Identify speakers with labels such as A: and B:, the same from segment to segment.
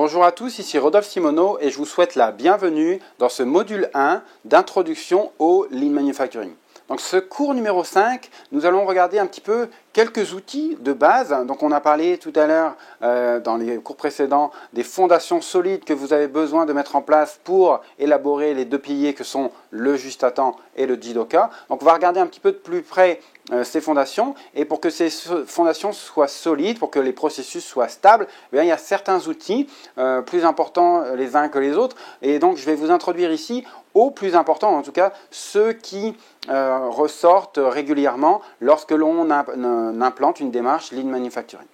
A: Bonjour à tous, ici Rodolphe Simoneau et je vous souhaite la bienvenue dans ce module 1 d'introduction au Lean Manufacturing. Donc ce cours numéro 5, nous allons regarder un petit peu quelques outils de base. Donc on a parlé tout à l'heure dans les cours précédents des fondations solides que vous avez besoin de mettre en place pour élaborer les deux piliers que sont le juste à temps et le Jidoka. Donc on va regarder un petit peu de plus près ces fondations, et pour que ces fondations soient solides, pour que les processus soient stables, eh bien, il y a certains outils plus importants les uns que les autres, et donc je vais vous introduire ici aux plus importants, en tout cas ceux qui ressortent régulièrement lorsque l'on implante une démarche Lean Manufacturing.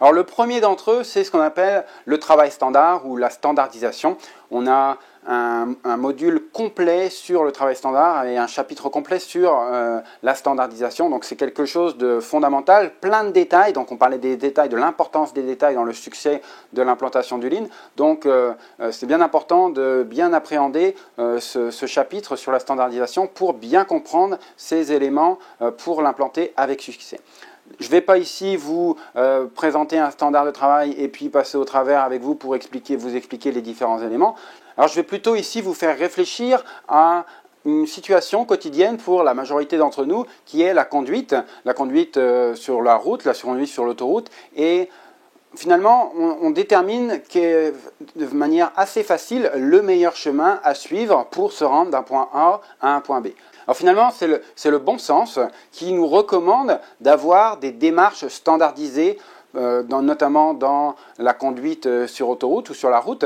A: Alors le premier d'entre eux, c'est ce qu'on appelle le travail standard ou la standardisation. On a un module complet sur le travail standard et un chapitre complet sur la standardisation. Donc c'est quelque chose de fondamental, plein de détails. Donc on parlait des détails, de l'importance des détails dans le succès de l'implantation du Lean. Donc c'est bien important de bien appréhender ce chapitre sur la standardisation pour bien comprendre ces éléments pour l'implanter avec succès. Je ne vais pas ici vous présenter un standard de travail et puis passer au travers avec vous pour vous expliquer les différents éléments. Alors je vais plutôt ici vous faire réfléchir à une situation quotidienne pour la majorité d'entre nous qui est la conduite sur la route, la conduite sur l'autoroute, et finalement on détermine de manière assez facile le meilleur chemin à suivre pour se rendre d'un point A à un point B. Alors finalement, c'est le bon sens qui nous recommande d'avoir des démarches standardisées, notamment dans la conduite sur autoroute ou sur la route,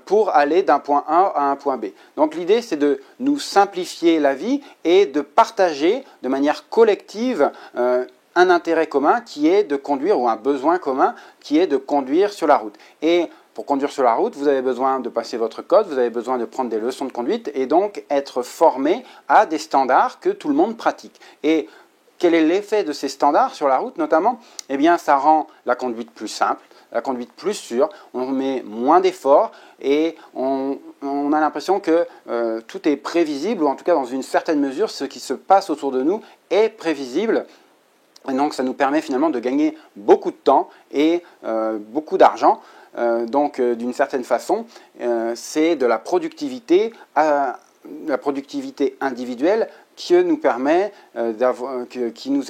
A: pour aller d'un point A à un point B. Donc l'idée, c'est de nous simplifier la vie et de partager de manière collective un intérêt commun qui est de conduire, ou un besoin commun qui est de conduire sur la route. Et pour conduire sur la route, vous avez besoin de passer votre code, vous avez besoin de prendre des leçons de conduite et donc être formé à des standards que tout le monde pratique. Et quel est l'effet de ces standards sur la route notamment? Eh bien, ça rend la conduite plus simple, la conduite plus sûre, on met moins d'efforts et on a l'impression que tout est prévisible, ou en tout cas dans une certaine mesure, ce qui se passe autour de nous est prévisible. Et donc ça nous permet finalement de gagner beaucoup de temps et beaucoup d'argent. Donc d'une certaine façon, c'est de la productivité individuelle qui nous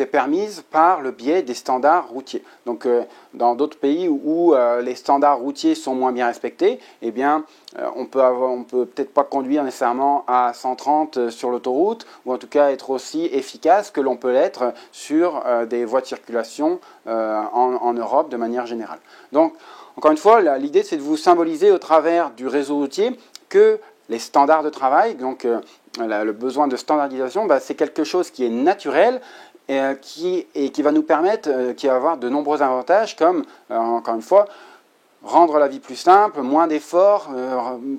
A: est permise par le biais des standards routiers. Donc dans d'autres pays où les standards routiers sont moins bien respectés, eh bien on peut peut-être pas conduire nécessairement à 130 sur l'autoroute, ou en tout cas être aussi efficace que l'on peut l'être sur des voies de circulation en Europe de manière générale. Donc encore une fois, l'idée c'est de vous symboliser au travers du réseau routier que les standards de travail, donc le besoin de standardisation, c'est quelque chose qui est naturel et qui va nous permettre, qui va avoir de nombreux avantages comme, encore une fois, rendre la vie plus simple, moins d'efforts,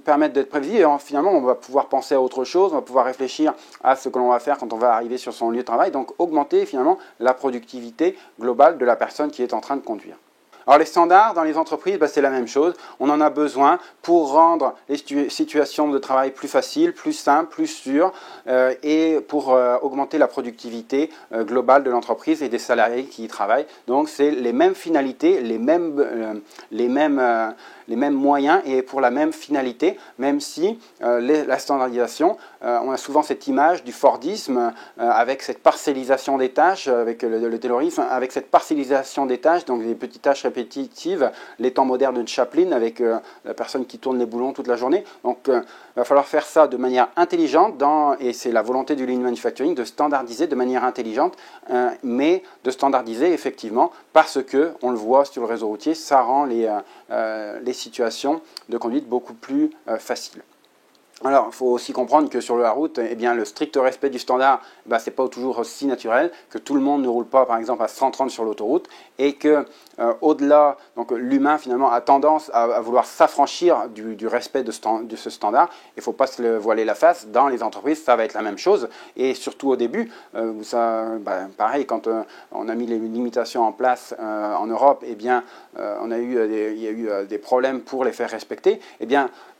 A: permettre d'être prévisible, et finalement on va pouvoir penser à autre chose, on va pouvoir réfléchir à ce que l'on va faire quand on va arriver sur son lieu de travail, donc augmenter finalement la productivité globale de la personne qui est en train de conduire. Alors les standards dans les entreprises, c'est la même chose. On en a besoin pour rendre les situations de travail plus faciles, plus simples, plus sûres, et pour augmenter la productivité globale de l'entreprise et des salariés qui y travaillent. Donc c'est les mêmes finalités, les mêmes moyens et pour la même finalité, même si la standardisation, on a souvent cette image du Fordisme avec cette parcellisation des tâches, avec le Taylorisme, avec cette parcellisation des tâches, donc des petites tâches répétitives, les temps modernes de Chaplin avec la personne qui tourne les boulons toute la journée. Donc il va falloir faire ça de manière intelligente, et c'est la volonté du Lean Manufacturing de standardiser de manière intelligente, mais de standardiser effectivement parce que, on le voit sur le réseau routier, ça rend les situations de conduite beaucoup plus faciles. Alors, il faut aussi comprendre que sur la route, le strict respect du standard, ce n'est pas toujours aussi naturel, que tout le monde ne roule pas, par exemple, à 130 sur l'autoroute, et que au-delà, donc l'humain finalement a tendance à vouloir s'affranchir du respect de ce standard. Il ne faut pas se voiler la face. Dans les entreprises, ça va être la même chose, et surtout au début, pareil, quand on a mis les limitations en place en Europe, il y a eu des problèmes pour les faire respecter.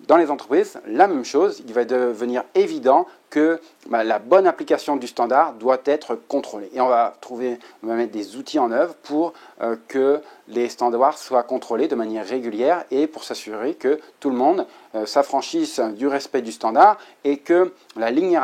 A: Dans les entreprises, la même chose. chose, il va devenir évident que la bonne application du standard doit être contrôlée. Et on va mettre des outils en œuvre pour que les standards soient contrôlés de manière régulière et pour s'assurer que tout le monde s'affranchisse du respect du standard et que la ligne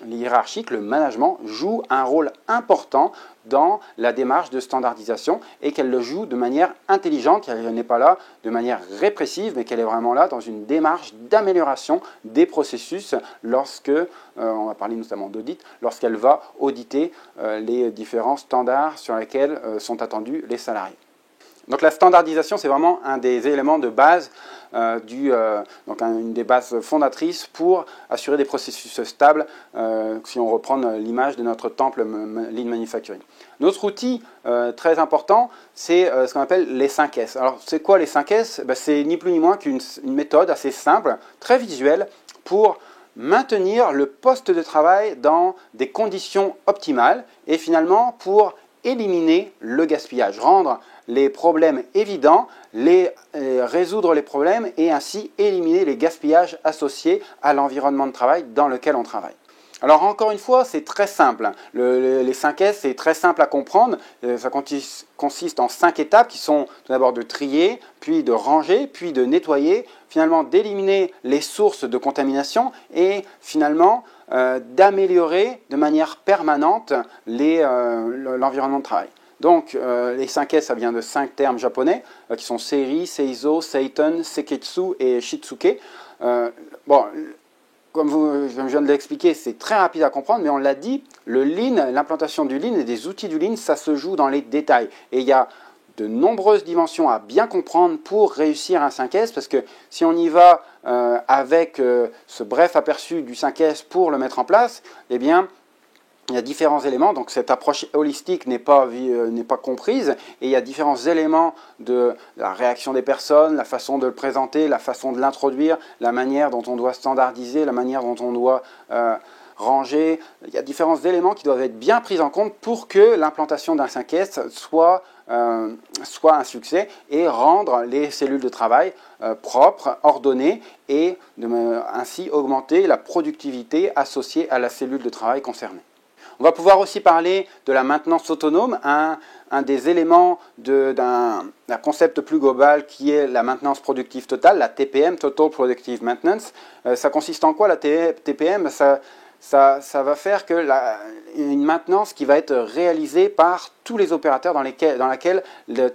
A: hiérarchique, le management, joue un rôle important dans la démarche de standardisation et qu'elle le joue de manière intelligente, qu'elle n'est pas là de manière répressive, mais qu'elle est vraiment là dans une démarche d'amélioration des processus lorsque, on va parler notamment d'audit, lorsqu'elle va auditer les différents standards sur lesquels sont attendus les salariés. Donc la standardisation, c'est vraiment un des éléments de base, donc une des bases fondatrices pour assurer des processus stables, si on reprend l'image de notre temple Lean Manufacturing. Notre outil très important, c'est ce qu'on appelle les 5 S. Alors c'est quoi les 5 S? C'est ni plus ni moins qu'une méthode assez simple, très visuelle, pour maintenir le poste de travail dans des conditions optimales et finalement pour éliminer le gaspillage, rendre les problèmes évidents, résoudre les problèmes et ainsi éliminer les gaspillages associés à l'environnement de travail dans lequel on travaille. Alors encore une fois, c'est très simple. Les 5 S, c'est très simple à comprendre. Ça consiste en 5 étapes qui sont tout d'abord de trier, puis de ranger, puis de nettoyer, finalement d'éliminer les sources de contamination et finalement d'améliorer de manière permanente l'environnement de travail. Donc, les 5 S, ça vient de 5 termes japonais qui sont Seri, Seizo, Seiten, Seketsu et Shitsuke. Comme je viens de l'expliquer, c'est très rapide à comprendre, mais on l'a dit, le Lean, l'implantation du Lean et des outils du Lean, ça se joue dans les détails. Et il y a de nombreuses dimensions à bien comprendre pour réussir un 5S, parce que si on y va avec ce bref aperçu du 5S pour le mettre en place, eh bien, il y a différents éléments, donc cette approche holistique n'est pas comprise, et il y a différents éléments de la réaction des personnes, la façon de le présenter, la façon de l'introduire, la manière dont on doit standardiser, la manière dont on doit ranger. Il y a différents éléments qui doivent être bien pris en compte pour que l'implantation d'un 5S soit un succès et rendre les cellules de travail propres, ordonnées et ainsi augmenter la productivité associée à la cellule de travail concernée. On va pouvoir aussi parler de la maintenance autonome, un des éléments d'un concept plus global qui est la maintenance productive totale, la TPM, Total Productive Maintenance. Ça consiste en quoi la TPM? Ça va faire que une maintenance qui va être réalisée par tous les opérateurs dans laquelle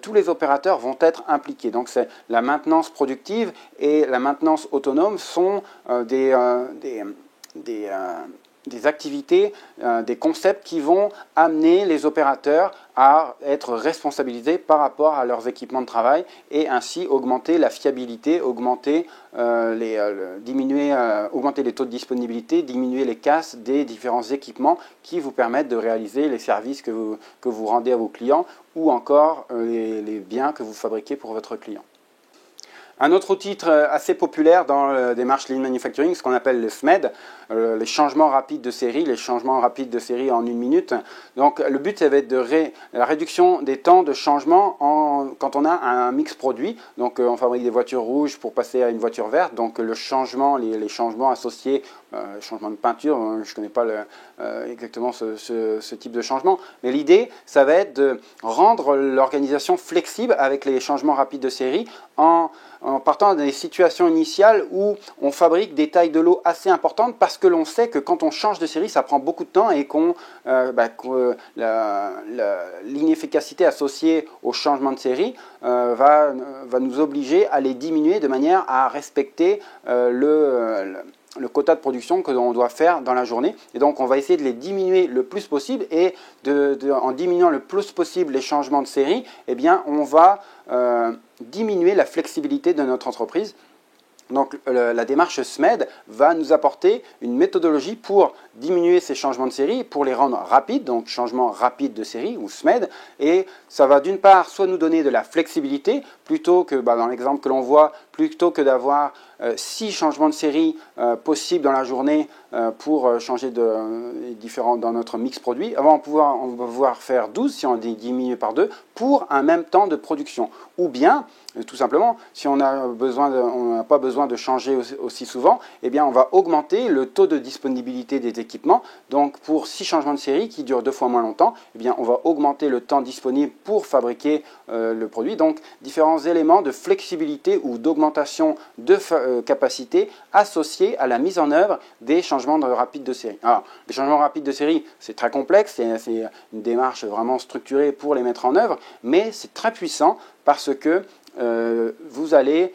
A: tous les opérateurs vont être impliqués. Donc c'est la maintenance productive et la maintenance autonome sont des activités, des concepts qui vont amener les opérateurs à être responsabilisés par rapport à leurs équipements de travail et ainsi augmenter la fiabilité, augmenter les taux de disponibilité, diminuer les casses des différents équipements qui vous permettent de réaliser les services que vous rendez à vos clients ou encore les biens que vous fabriquez pour votre client. Un autre outil assez populaire dans la démarche Lean Manufacturing, ce qu'on appelle le SMED, les changements rapides de série, en 1 minute. Donc le but, ça va être la réduction des temps de changement quand on a un mix produit. Donc on fabrique des voitures rouges pour passer à une voiture verte. Donc le changement, les changements associés, changement de peinture, je ne connais pas exactement ce type de changement. Mais l'idée, ça va être de rendre l'organisation flexible avec les changements rapides de série en partant des situations initiales où on fabrique des tailles de lot assez importantes parce que l'on sait que quand on change de série, ça prend beaucoup de temps et que l'inefficacité associée au changement de série va nous obliger à les diminuer de manière à respecter le quota de production que l'on doit faire dans la journée. Et donc, on va essayer de les diminuer le plus possible et en diminuant le plus possible les changements de série, eh bien, on va diminuer la flexibilité de notre entreprise. Donc la démarche SMED va nous apporter une méthodologie pour diminuer ces changements de série, pour les rendre rapides, donc changement rapide de série ou SMED, et ça va d'une part soit nous donner de la flexibilité, plutôt que dans l'exemple que l'on voit, plutôt que d'avoir 6 changements de série possibles dans la journée pour changer dans notre mix produit. Avant, on va pouvoir faire 12 si on diminue par 2 pour un même temps de production. Ou bien, tout simplement, si on n'a pas besoin de changer aussi souvent, eh bien, on va augmenter le taux de disponibilité des équipements. Donc, pour 6 changements de série qui durent 2 fois moins longtemps, eh bien, on va augmenter le temps disponible pour fabriquer le produit. Donc, différents éléments de flexibilité ou d'augmentation de capacité associés à la mise en œuvre des changements rapides de série. Alors, les changements rapides de série, c'est très complexe, c'est une démarche vraiment structurée pour les mettre en œuvre, mais c'est très puissant parce que vous allez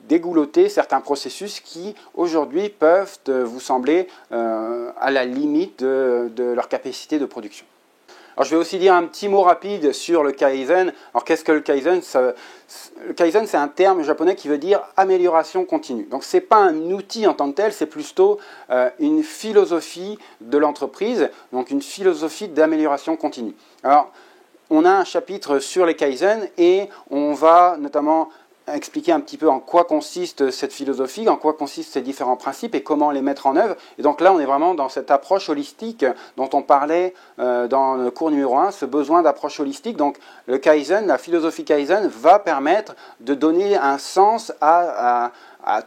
A: dégouloter certains processus qui aujourd'hui peuvent vous sembler à la limite de leur capacité de production. Alors, je vais aussi dire un petit mot rapide sur le Kaizen. Alors, qu'est-ce que le Kaizen? Le Kaizen, c'est un terme japonais qui veut dire amélioration continue. Donc, ce n'est pas un outil en tant que tel, c'est plutôt une philosophie de l'entreprise, donc une philosophie d'amélioration continue. Alors, on a un chapitre sur les Kaizen et on va notamment expliquer un petit peu en quoi consiste cette philosophie, en quoi consistent ces différents principes et comment les mettre en œuvre. Et donc là, on est vraiment dans cette approche holistique dont on parlait dans le cours numéro 1, ce besoin d'approche holistique. Donc le Kaizen, la philosophie Kaizen va permettre de donner un sens à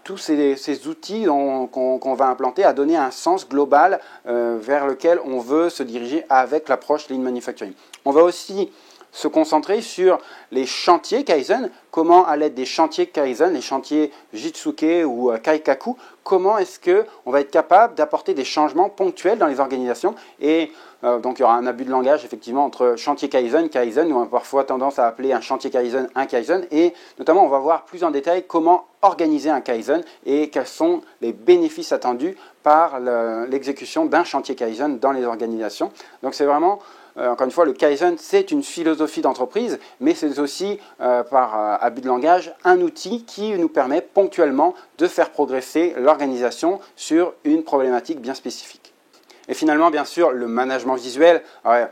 A: tous ces outils qu'on va implanter, à donner un sens global vers lequel on veut se diriger avec l'approche Lean Manufacturing. On va aussi se concentrer sur les chantiers Kaizen, comment à l'aide des chantiers Kaizen, les chantiers Jitsuke ou Kaikaku, comment est-ce qu'on va être capable d'apporter des changements ponctuels dans les organisations. Et donc il y aura un abus de langage effectivement entre chantier Kaizen, Kaizen, on a parfois tendance à appeler un chantier Kaizen un Kaizen, et notamment on va voir plus en détail comment organiser un Kaizen et quels sont les bénéfices attendus par l'exécution d'un chantier Kaizen dans les organisations. Donc c'est vraiment encore une fois, le Kaizen, c'est une philosophie d'entreprise, mais c'est aussi, par abus de langage, un outil qui nous permet ponctuellement de faire progresser l'organisation sur une problématique bien spécifique. Et finalement, bien sûr, le management visuel. Alors,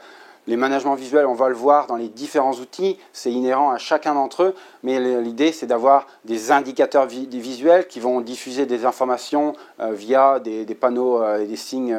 A: les managements visuels, on va le voir dans les différents outils, c'est inhérent à chacun d'entre eux, mais l'idée, c'est d'avoir des indicateurs visuels qui vont diffuser des informations via des panneaux et des signes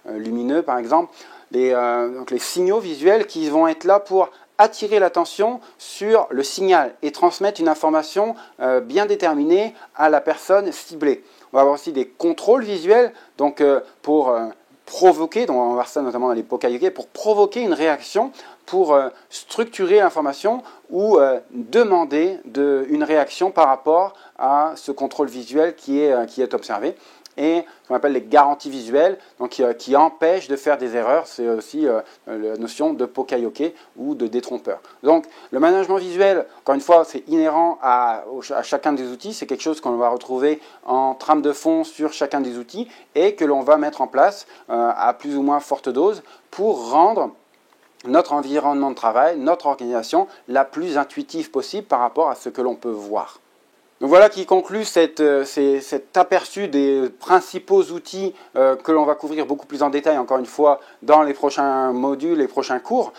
A: lumineux, par exemple. Donc les signaux visuels qui vont être là pour attirer l'attention sur le signal et transmettre une information bien déterminée à la personne ciblée. On va avoir aussi des contrôles visuels, donc pour provoquer, donc on va voir ça notamment dans les Pokayoke, pour provoquer une réaction, pour structurer l'information ou demander une réaction par rapport à ce contrôle visuel qui est observé. Et ce qu'on appelle les garanties visuelles, donc qui empêchent de faire des erreurs. C'est aussi la notion de Pokayoke ou de détrompeur. Donc le management visuel, encore une fois, c'est inhérent à chacun des outils. C'est quelque chose qu'on va retrouver en trame de fond sur chacun des outils et que l'on va mettre en place à plus ou moins forte dose pour rendre notre environnement de travail, notre organisation, la plus intuitive possible par rapport à ce que l'on peut voir. Donc voilà qui conclut cet aperçu des principaux outils que l'on va couvrir beaucoup plus en détail, encore une fois, dans les prochains modules, les prochains cours.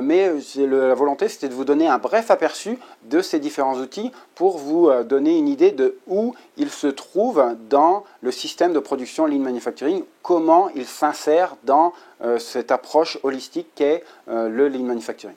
A: Mais la volonté, c'était de vous donner un bref aperçu de ces différents outils pour vous donner une idée de où ils se trouvent dans le système de production Lean Manufacturing, comment ils s'insèrent dans cette approche holistique qu'est le Lean Manufacturing.